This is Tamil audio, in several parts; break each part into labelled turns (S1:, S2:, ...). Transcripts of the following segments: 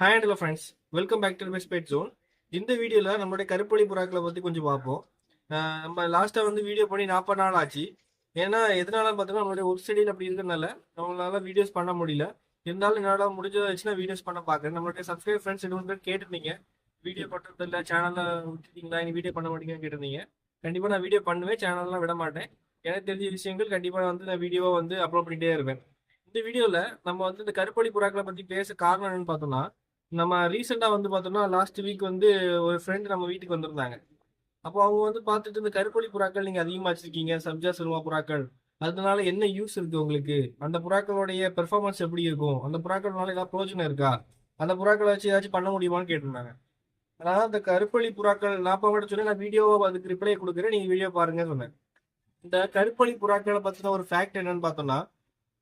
S1: Hi hello friends, welcome back to best pet zone. இந்த வீடியோவில் நம்மளுடைய கருப்பொலி புறாக்களை பற்றி கொஞ்சம் பார்ப்போம். நம்ம லாஸ்ட்டாக வந்து வீடியோ பண்ணி 40 நாள் ஆச்சு. ஏன்னா எதனால பார்த்தீங்கன்னா நம்மளுடைய ஒரு ஸ்டடியில் அப்படி இருக்கிறனால நம்மளால வீடியோஸ் பண்ண முடியல. இருந்தாலும் என்னால் முடிஞ்சதை வச்சுன்னா வீடியோஸ் பண்ண பார்க்குறேன். நம்மளுடைய சப்ஸ்கிரைப் ஃப்ரெண்ட்ஸ் 2 பேர் கேட்டிருந்தீங்க, வீடியோ பண்ணுறது இல்லை, சேனலில் விட்டுட்டீங்களா, நீ வீடியோ பண்ண மாட்டீங்கன்னு கேட்டிருந்தீங்க. கண்டிப்பாக நான் வீடியோ பண்ணுவேன், சேனல்லாம் விட மாட்டேன். எனக்கு தெரிஞ்ச விஷயங்கள் கண்டிப்பாக வந்து நான் வீடியோவை வந்து அப்லோட் பண்ணிகிட்டே இருப்பேன். இந்த வீடியோவில் நம்ம வந்து இந்த கருப்பொலி புறாக்களை பற்றி பேச காரணம் என்னன்னு பார்த்தோம்னா, நம்ம ரீசெண்டாக வந்து பார்த்தோம்னா லாஸ்ட் வீக் வந்து ஒரு ஃப்ரெண்டு நம்ம வீட்டுக்கு வந்திருந்தாங்க. அப்போ அவங்க வந்து பார்த்துட்டு இந்த கருப்பொலி புறாக்கள் நீங்கள் அதிகமாக வச்சிருக்கீங்க, சப்ஜா சிறுவா புறாக்கள், அதனால என்ன யூஸ் இருக்கு உங்களுக்கு, அந்த புறாக்களுடைய பெர்ஃபார்மன்ஸ் எப்படி இருக்கும், அந்த புறாக்கள்னால ஏதாவது பிரயோஜனம் இருக்கா, அந்த புறாக்களை வச்சு ஏதாச்சும் பண்ண முடியுமான்னு கேட்டிருந்தாங்க. அதனால அந்த கருப்பொலி புறாக்கள் நான் இப்போ கூட சொன்னேன், நான் வீடியோவை அதுக்கு ரிப்ளை கொடுக்குறேன், நீங்கள் வீடியோ பாருங்க சொன்னேன். இந்த கருப்பொலி புறாக்களை பற்றின ஒரு ஃபேக்ட் என்னன்னு பார்த்தோம்னா,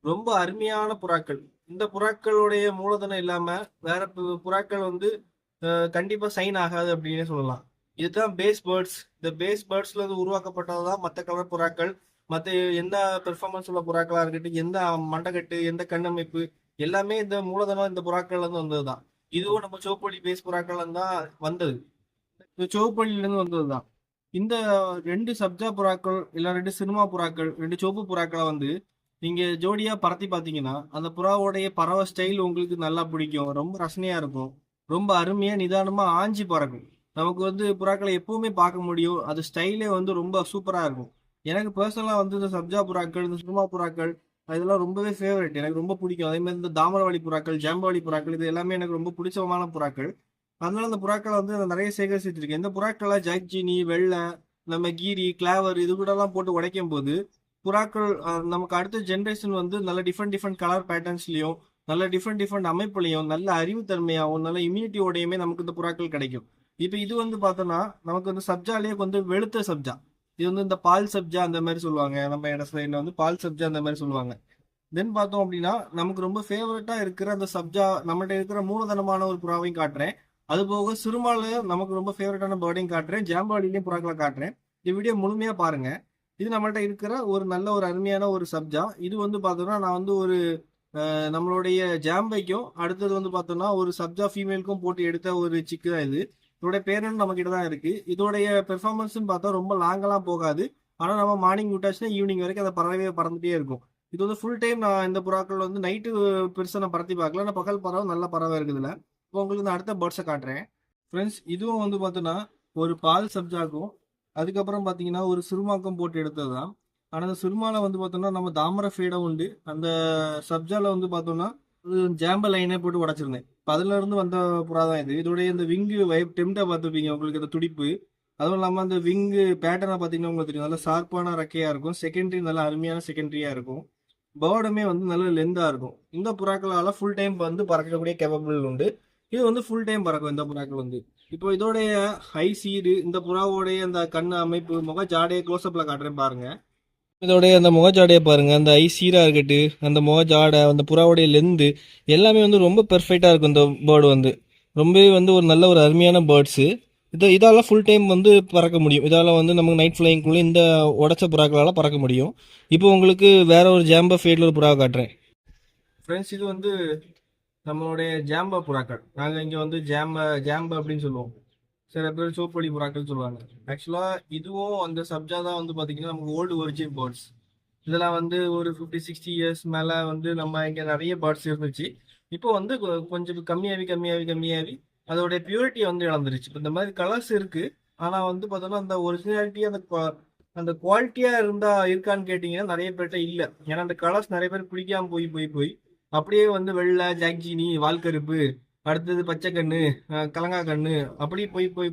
S1: ரொம்ப அருமையான புறாக்கள். இந்த புறாக்களுடைய மூலதனம் இல்லாம வேற புறாக்கள் வந்து கண்டிப்பா சைன் ஆகாது அப்படின்னு சொல்லலாம். இதுதான் பேஸ் பேர்ட்ஸ். இந்த பேஸ் பேர்ட்ஸ்ல இருந்து உருவாக்கப்பட்டதுதான் மற்ற கலர் புறாக்கள், மற்ற எந்த பெர்ஃபார்மன்ஸ் உள்ள புறாக்களா இருக்கட்டும், எந்த மண்டகட்டு, எந்த கண்ணமைப்பு, எல்லாமே இந்த மூலதனம் இந்த புறாக்கள்ல இருந்து வந்ததுதான். இதுவும் நம்ம சோப்பொலி பேஸ் புறாக்கள்ல தான் வந்தது. இந்த சோப்பொலியில இருந்து வந்ததுதான். இந்த 2 சப்ஜா புறாக்கள் இல்ல 2 சினிமா புறாக்கள், 2 சோப்பு புறாக்களை வந்து நீங்க ஜோடியா பறத்தி பாத்தீங்கன்னா அந்த புறாவோடைய பறவை ஸ்டைல் உங்களுக்கு நல்லா பிடிக்கும், ரொம்ப ரசனையா இருக்கும், ரொம்ப அருமையா நிதானமா ஆஞ்சி பறக்கும். நமக்கு வந்து புறாக்களை எப்பவுமே பார்க்க முடியும், அது ஸ்டைலே வந்து ரொம்ப சூப்பரா இருக்கும். எனக்கு பர்சனலா வந்து இந்த சப்ஜா புறாக்கள், இந்த சுருமா புறாக்கள், இதெல்லாம் ரொம்பவே ஃபேவரட், எனக்கு ரொம்ப பிடிக்கும். அதே மாதிரி இந்த தாமரவழி புறாக்கள், ஜாம்பவழி புறாக்கள், இது எல்லாமே எனக்கு ரொம்ப பிடிச்சமான புறாக்கள். அதனால அந்த புறாக்களை வந்து நான் நிறைய சேகரிச்சு வச்சிருக்கேன். இந்த புறாக்களை ஜாக்ஜினி, வெள்ளை, நம்ம கீரி, கிளாவர் இது கூட எல்லாம் போட்டு உடைக்கும் போது புறாக்கள் நமக்கு அடுத்த ஜென்ரேஷன் வந்து நல்ல டிஃப்ரெண்ட் டிஃப்ரெண்ட் கலர் பேட்டர்ன்ஸ்லயும், நல்ல டிஃப்ரெண்ட் டிஃப்ரெண்ட் அமைப்புலையும், நல்ல அறிவுத்தன்மையாகவும், நல்ல இம்யூனிட்டியோடையுமே நமக்கு இந்த புறாக்கள் கிடைக்கும். இப்போ இது வந்து பார்த்தோம்னா நமக்கு வந்து சப்ஜாலேயே வந்து வெளுத்த சப்ஜா, இது வந்து இந்த பால் சப்ஜா அந்த மாதிரி சொல்லுவாங்க, நம்ம இட சைடில் வந்து பால் சப்ஜா அந்த மாதிரி சொல்லுவாங்க. தென் பார்த்தோம் அப்படின்னா நமக்கு ரொம்ப ஃபேவரட்டா இருக்கிற அந்த சப்ஜா நம்மகிட்ட இருக்கிற மூலதனமான ஒரு புறாவையும் காட்டுறேன். அது போக சிறுமால நமக்கு ரொம்ப ஃபேவரட்டான பேர்டையும் காட்டுறேன், ஜாம்பாடிலையும் புறாக்களை காட்டுறேன். இந்த வீடியோ முழுமையா பாருங்க. இது நம்மள்ட்ட இருக்கிற ஒரு நல்ல ஒரு அருமையான ஒரு சப்ஜா. இது வந்து பார்த்தோம்னா நான் வந்து ஒரு நம்மளுடைய ஜாம்பைக்கும் அடுத்தது வந்து பார்த்தோம்னா ஒரு சப்ஜா ஃபீமேலுக்கும் போட்டு எடுத்த ஒரு சிக்கு தான் இது. இதோடைய பேரண்ட் நம்ம கிட்ட தான் இருக்கு. இதோடைய பெர்ஃபார்மன்ஸ்னு பார்த்தா ரொம்ப லாங்கெல்லாம் போகாது. ஆனால் நம்ம மார்னிங் விட்டாச்சுன்னா ஈவினிங் வரைக்கும் அதை பறந்துட்டே இருக்கும். இது வந்து ஃபுல் டைம் நான் இந்த புறாக்கள் வந்து நைட்டு பெருசாக நான் பறத்தி பார்க்கல, ஆனால் பகல் பறவை நல்ல பறவை இருக்குதுல. இப்போ உங்களுக்கு நான் அடுத்த பேர்ட்ஸை காட்டுறேன். ஃப்ரெண்ட்ஸ், இதுவும் வந்து பார்த்தோன்னா ஒரு பால் சப்ஜாக்கும் அதுக்கப்புறம் பார்த்தீங்கன்னா ஒரு சிறுமாக்கம் போட்டு எடுத்தது தான். ஆனால் அந்த சிறுமாவில் வந்து பார்த்தோம்னா நம்ம தாமரை ஃபேடம் உண்டு, அந்த சப்ஜாவில் வந்து பார்த்தோம்னா ஜாம்ப லைனே போட்டு உடச்சிருந்தேன். இப்போ அதுல இருந்து வந்த புறா தான் இது. இதோடைய இந்த விங்கு டெம்டை பார்த்துருப்பீங்க, உங்களுக்கு அந்த துடிப்பு. அதுவும் இல்லாமல் அந்த விங்கு பேட்டர்னை பார்த்தீங்கன்னா உங்களுக்கு தெரியும், நல்லா ஷார்ப்பான ரெக்கையாக இருக்கும். செகண்டரி நல்லா அருமையான செகண்டரியாக இருக்கும். பேர்டுமே வந்து நல்ல லென்த்தாக இருக்கும். இந்த புறாக்களால் ஃபுல் டைம் வந்து பறக்கக்கூடிய கேப்பபிள் உண்டு. இது வந்து ஃபுல் டைம் பறக்கும் இந்த புறாக்கள் வந்து. இப்போ இதோடைய ஹை சீடு, இந்த புறாவோடைய அந்த கண் அமைப்பு, முக ஜாடையை க்ளோஸ்அப்ல காட்டுறேன் பாருங்க. இதோடைய அந்த முகஜாடையை பாருங்க, அந்த ஐ சீராக இருக்கட்டு, அந்த முகஜாடை, அந்த புறாவுடைய லெந்து எல்லாமே வந்து ரொம்ப பெர்ஃபெக்டாக இருக்கும். இந்த பேர்டு வந்து ரொம்பவே வந்து ஒரு நல்ல ஒரு அருமையான பேர்ட்ஸு. இதால ஃபுல் டைம் வந்து பறக்க முடியும். இதால் வந்து நமக்கு நைட் ஃப்ளைங்குள்ளே இந்த உடச்ச புறாக்களால் பறக்க முடியும். இப்போ உங்களுக்கு வேற ஒரு ஜாம்பா ஃபேடில் ஒரு புறாவை காட்டுறேன். ஃப்ரெண்ட்ஸ், இது வந்து நம்மளுடைய ஜாம்பா புறாக்கள். நாங்கள் இங்கே வந்து ஜாம்பா அப்படின்னு சொல்லுவோம். சில பேர் சோப்பொலி புறாக்கள் சொல்லுவாங்க. ஆக்சுவலாக இதுவும் அந்த சப்ஜா தான் வந்து பார்த்தீங்கன்னா நமக்கு ஓல்டு ஒரிஜின் பேர்ட்ஸ். இதெல்லாம் வந்து ஒரு 50-60 இயர்ஸ் மேலே வந்து நம்ம இங்கே நிறைய பேர்ட்ஸ் இருந்துச்சு. இப்போ வந்து கொஞ்சம் கம்மியாகி அதோடைய பியூரிட்டி வந்து இழந்துருச்சு. இப்போ இந்த மாதிரி கலர்ஸ் இருக்கு, ஆனால் வந்து பார்த்தோம்னா அந்த ஒரிஜினாலிட்டி, அந்த குவாலிட்டியா இருக்கான்னு கேட்டிங்கன்னா நிறைய பேர்கிட்ட இல்லை. ஏன்னா அந்த கலர்ஸ் நிறைய பேர் பிடிக்காம போய் அப்படியே வந்து வெள்ளை, ஜாக்ஜினி, வால்கருப்பு, அடுத்தது பச்சை கண்ணு, கலங்கா கண்ணு, அப்படி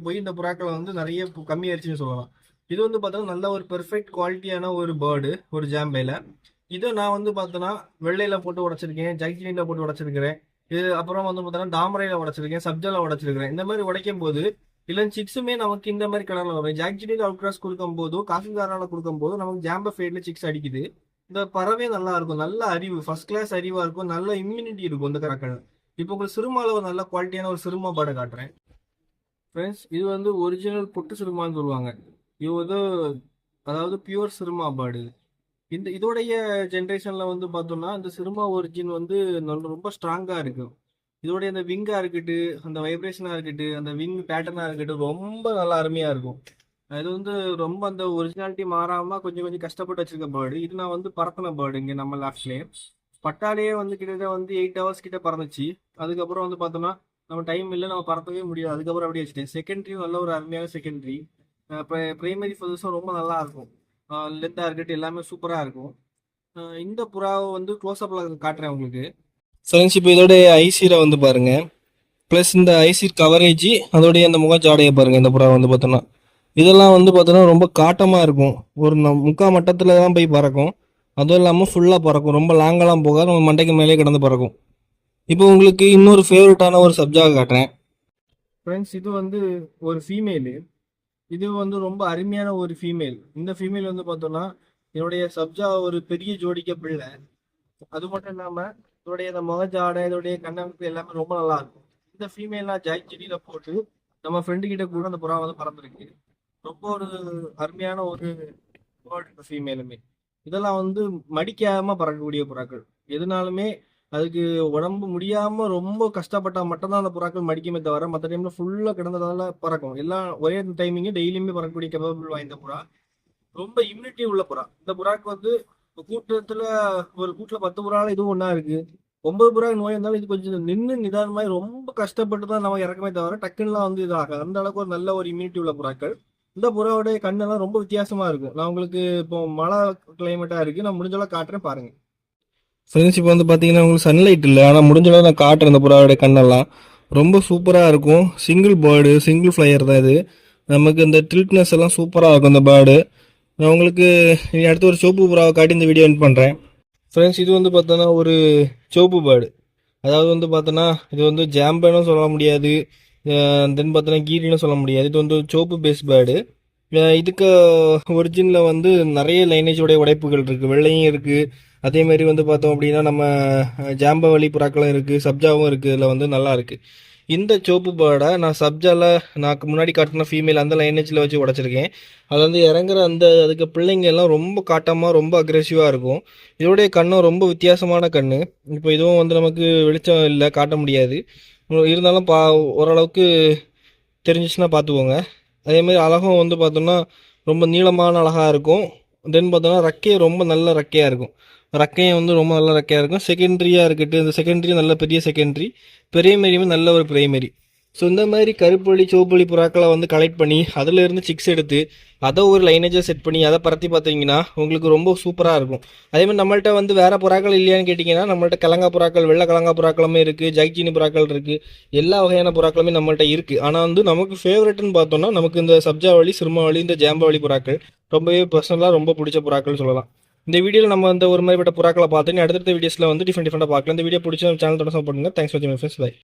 S1: போய் இந்த புறாக்களை வந்து நிறைய கம்மியாயிருச்சுன்னு சொல்லலாம். இது வந்து பார்த்தோன்னா நல்ல ஒரு பெர்ஃபெக்ட் குவாலிட்டியான ஒரு பேர்டு, ஒரு ஜாம்பையில். இதை நான் வந்து பார்த்தோன்னா வெள்ளையில் போட்டு உடச்சிருக்கேன், ஜாக்ஜினியில் போட்டு உடச்சிருக்கிறேன். இது அப்புறம் வந்து பார்த்தோன்னா தாமரையில் உடச்சிருக்கேன், சப்ஜாவில் உடச்சிருக்கிறேன். இந்த மாதிரி உடைக்கும் போது இல்லை சிக்ஸுமே நமக்கு இந்த மாதிரி கலரில் வரும். ஜாக்ஜினியில் அவுட் கிராஸ் கொடுக்கும் போதும் காசுதாரால கொடுக்கும் போதும் நமக்கு ஜாம்பா ஃபேட்ல சிக்ஸ் அடிக்குது. இந்த பறவை நல்லா இருக்கும், நல்ல அறிவு, ஃபர்ஸ்ட் கிளாஸ் அறிவா இருக்கும், நல்ல இம்யூனிட்டி இருக்கும் இந்த கரக்கன். இப்போ உங்களுக்கு சிறுமால ஒரு நல்ல குவாலிட்டியான ஒரு சிறுமா பேர்டை காட்டுறேன். ஃப்ரெண்ட்ஸ், இது வந்து ஒரிஜினல் பொட்டு சிறுமான்னு சொல்லுவாங்க. இது வந்து அதாவது பியூர் சிறுமா பேர்டு. இதோடைய ஜென்ரேஷன்ல வந்து பார்த்தோம்னா இந்த சிறுமா ஒரிஜின் வந்து ரொம்ப ஸ்ட்ராங்கா இருக்கும். இதோடைய அந்த விங்கா இருக்கட்டு, அந்த வைப்ரேஷனா இருக்கட்டு, அந்த விங் பேட்டர்னா இருக்கட்டும், ரொம்ப நல்லா அருமையா இருக்கும். இது வந்து ரொம்ப அந்த ஒரிஜினாலிட்டி மாறாம கொஞ்சம் கொஞ்சம் கஷ்டப்பட்டு வச்சிருக்க பேர்டு. இது நான் வந்து பறக்கின பேர்டு இங்க நம்ம லேப்ஸ்லயே. பட்டாலேயே வந்து கிட்டத்தட்ட வந்து 8 ஹவர்ஸ் கிட்ட பறந்துச்சு. அதுக்கப்புறம் வந்து பார்த்தோம்னா நம்ம டைம் இல்லை, நம்ம பறக்கவே முடியாது. அதுக்கப்புறம் அப்படியே வச்சுட்டேன். செகண்டரியும் நல்ல ஒரு அருமையான செகண்டரி. பிரைமரி ஃபர்தர்ஸும் ரொம்ப நல்லா இருக்கும். லென்த்தாக இருக்கட்டும் எல்லாமே சூப்பராக இருக்கும். இந்த புறாவை வந்து க்ளோஸ்அப்பில் காட்டுறேன் உங்களுக்கு. ஃப்ரெண்ட்ஸ், இப்போ இதோட ஐசீரை வந்து பாருங்க. ப்ளஸ் இந்த ஐசீர் கவரேஜ், அதோடைய அந்த முகஜாடையை பாருங்க. இந்த புறா வந்து பார்த்தோன்னா இதெல்லாம் வந்து பார்த்தோன்னா ரொம்ப காட்டமாக இருக்கும். ஒரு முக்கால் மட்டத்தில் தான் போய் பறக்கும். அதுவும் இல்லாமல் ஃபுல்லாக பறக்கும். ரொம்ப லாங்கெல்லாம் போகாது, நம்ம மண்டைக்கு மேலே கிடந்து பறக்கும். இப்போ உங்களுக்கு இன்னொரு ஃபேவரட்டான ஒரு சப்ஜாக காட்டுறேன். ஃப்ரெண்ட்ஸ், இது வந்து ஒரு ஃபீமேலு. இது வந்து ரொம்ப அருமையான ஒரு ஃபீமேல். இந்த ஃபீமேல் வந்து பார்த்தோன்னா என்னுடைய சப்ஜா ஒரு பெரிய ஜோடிக்க பிள்ளை. அது மட்டும் இல்லாமல் இதோடைய இந்த முகஜாடை, இதோடைய கண்ணமைப்பு எல்லாமே ரொம்ப நல்லா இருக்கும். இந்த ஃபீமேல்லாம் ஜாய் செடியில் போட்டு நம்ம ஃப்ரெண்டு கிட்ட கூட அந்த புறா வந்து பறந்துருக்கு. ரொம்ப ஒரு அருமையான ஒரு பேர்டு ஃபீமேலுமே. இதெல்லாம் வந்து மடிக்காம பறக்கக்கூடிய புறாக்கள். எதுனாலுமே அதுக்கு உடம்பு முடியாம ரொம்ப கஷ்டப்பட்டா மட்டும்தான் அந்த புறாக்கள் மடிக்குமே தவிர, மற்ற டைம்ல ஃபுல்லா கிடந்ததால பறக்கும். எல்லாம் ஒரே டைமிங் டெய்லியுமே பறக்கக்கூடிய கேப்பபிள் வாய்ந்த புறா. ரொம்ப இம்யூனிட்டி உள்ள புறா. இந்த புறாக்கு வந்து கூட்டத்துல ஒரு கூட்டுல 10 புறால இதுவும் ஒண்ணா இருக்கு. 9 புறா நோய் இருந்தாலும் இது கொஞ்சம் நின்று நிதானமாய் ரொம்ப கஷ்டப்பட்டு தான் நம்ம இறக்கமே தவிர டக்குன்னுலாம் வந்து இதாகாது. அந்த அளவுக்கு ஒரு நல்ல ஒரு இம்யூனிட்டி உள்ள புறாக்கள். இந்த புறாவோடைய கண்ணெல்லாம் ரொம்ப வித்தியாசமா இருக்கும். நான் உங்களுக்கு இப்போ மழை கிளைமேட்டா இருக்கு, நான் முடிஞ்ச அளவு காட்டுறேன் பாருங்க. ஃப்ரெண்ட்ஸ், இப்போ வந்து பார்த்தீங்கன்னா உங்களுக்கு சன்லைட் இல்லை, ஆனால் முடிஞ்ச அளவு நான் காட்டுறேன். இந்த புறாவோடைய கண்ணெல்லாம் ரொம்ப சூப்பராக இருக்கும். சிங்கிள் பேர்டு, சிங்கிள் ஃப்ளையர் தான் இது. நமக்கு இந்த டில்ட்னஸ் எல்லாம் சூப்பராக இருக்கும் இந்த பேர்டு. நான் உங்களுக்கு இனி அடுத்து ஒரு சோப்பு புறாவை காட்டி இந்த வீடியோ எண்ட் பண்ணுறேன். ஃப்ரெண்ட்ஸ், இது வந்து பார்த்தோன்னா ஒரு சோப்பு பேர்டு. அதாவது வந்து பார்த்தோன்னா இது வந்து ஜாம்பேனும் சொல்ல முடியாது, தென் பார்த்தோன்னா கீரின்னு சொல்ல முடியாது. இது வந்து சோப்பு பேஸ் பேர்டு. இதுக்கு ஒரிஜினில் வந்து நிறைய லைனேஜோடைய உடைப்புகள் இருக்குது. வெள்ளையும் இருக்குது. அதேமாரி வந்து பார்த்தோம் அப்படின்னா நம்ம ஜாம்பவலி புறாக்களும் இருக்குது, சப்ஜாவும் இருக்குது. இதில் வந்து நல்லா இருக்குது. இந்த சோப்பு பேர்டை நான் சப்ஜாவில் நான் முன்னாடி காட்டின ஃபீமேல் அந்த லைனேஜில் வச்சு உடச்சிருக்கேன். அது வந்து இறங்குற அந்த அதுக்கு பிள்ளைங்க எல்லாம் ரொம்ப காட்டமாக ரொம்ப அக்ரெசிவாக இருக்கும். இதோடைய கண்ணும் ரொம்ப வித்தியாசமான கண். இப்போ இதுவும் வந்து நமக்கு வெளிச்சம் இல்லை, காட்ட முடியாது. இருந்தாலும் ஓரளவுக்கு தெரிஞ்சிச்சுன்னா பார்த்துக்கோங்க. அதேமாதிரி அழகும் வந்து பார்த்தோம்னா ரொம்ப நீளமான அழகாக இருக்கும். தென் பார்த்தோம்னா ரெக்கையும் ரொம்ப நல்ல ரெக்கையாக இருக்கும். ரெக்கையும் வந்து ரொம்ப நல்ல ரெக்கையாக இருக்கும். செகண்டரியாக இருக்கட்டும், இந்த செகண்டரி நல்ல பெரிய செகண்டரி, பிரைமரியுமே நல்ல ஒரு பிரைமரி. ஸோ இந்த மாதிரி கருப்புள்ளி சிவப்புள்ளி புறாக்களை வந்து கலெக்ட் பண்ணி அதிலிருந்து சிக்ஸ் எடுத்து அதை ஒரு லைனேஜாக செட் பண்ணி அதை பறத்தி பார்த்தீங்கன்னா உங்களுக்கு ரொம்ப சூப்பராக இருக்கும். அதேமாதிரி நம்மள்ட்ட வந்து வேறு புறாக்கள் இல்லையான்னு கேட்டிங்கன்னா நம்மள்ட்ட கிழங்கா புறாக்கள், வெள்ளை கிழங்கா புறாக்களுமே இருக்குது, ஜைச்சீனி புறாக்கள் இருக்குது. எல்லா வகையான புறாக்களுமே நம்மள்ட்ட இருக்குது. ஆனால் வந்து நமக்கு ஃபேவரட்னு பார்த்தோம்னா நமக்கு இந்த சப்ஜாவளி, சிறுமாவளி, இந்த ஜாம்பவளி புறாக்கள் ரொம்பவே பர்சனலாக ரொம்ப பிடிச்ச புறாக்கள் சொல்லலாம். இந்த வீடியோவில் நம்ம வந்து ஒரு மாதிரிப்பட்ட புறாக்களை பார்த்து அடுத்த வீடியோஸில் வந்து டிஃப்ரெண்டாக பார்க்கலாம். இந்த வீடியோ பிடிச்ச சேனல் தொடர்ந்து சப்போர்ட் பண்ணுங்க. தேங்க்ஸ் ஃபார் வாட்சிங். பை.